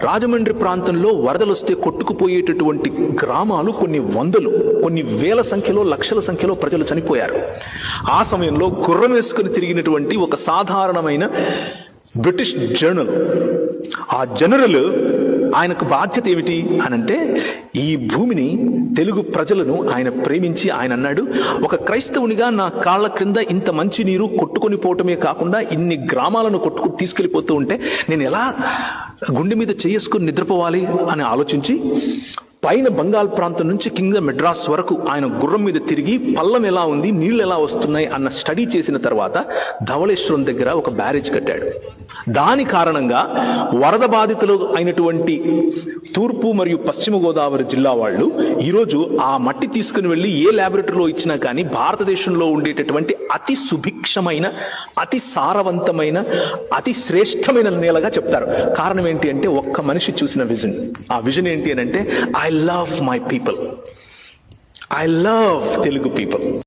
రాజమండ్రి ప్రాంతంలో వరదలు వస్తే కొట్టుకుపోయేటటువంటి గ్రామాలు కొన్ని వందలు, కొన్ని వేల సంఖ్యలో, లక్షల సంఖ్యలో ప్రజలు చనిపోయారు. ఆ సమయంలో గుర్రం వేసుకుని తిరిగినటువంటి ఒక సాధారణమైన బ్రిటిష్ జనరల్, ఆ జనరల్ ఆయనకు బాధ్యత ఏమిటి అనంటే, ఈ భూమిని, తెలుగు ప్రజలను ఆయన ప్రేమించి ఆయన అన్నాడు, ఒక క్రైస్తవునిగా నా కాళ్ళ క్రింద ఇంత మంచి నీరు కొట్టుకొని పోవటమే కాకుండా ఇన్ని గ్రామాలను తీసుకెళ్లిపోతూ ఉంటే నేను ఎలా గుండె మీద చేసుకుని నిద్రపోవాలి అని ఆలోచించి పైన బంగాల్ ప్రాంతం నుంచి కింద మెడ్రాస్ వరకు ఆయన గుర్రం మీద తిరిగి పల్లం ఎలా ఉంది, నీళ్లు ఎలా వస్తున్నాయి అన్న స్టడీ చేసిన తర్వాత ధవళేశ్వరం దగ్గర ఒక బ్యారేజ్ కట్టాడు. దాని కారణంగా వరద బాధితులు అయినటువంటి తూర్పు మరియు పశ్చిమ గోదావరి జిల్లా వాళ్ళు ఈరోజు ఆ మట్టి తీసుకుని వెళ్ళి ఏ ల్యాబొరేటరీలో ఇచ్చినా కానీ భారతదేశంలో ఉండేటటువంటి అతి సుభిక్షమైన, అతి సారవంతమైన, అతి శ్రేష్టమైన నేలగా చెప్తారు. కారణం ఏంటి అంటే, ఒక్క మనిషి చూసిన విజన్. ఆ విజన్ ఏంటి అని అంటే, I love my people, I love Telugu people.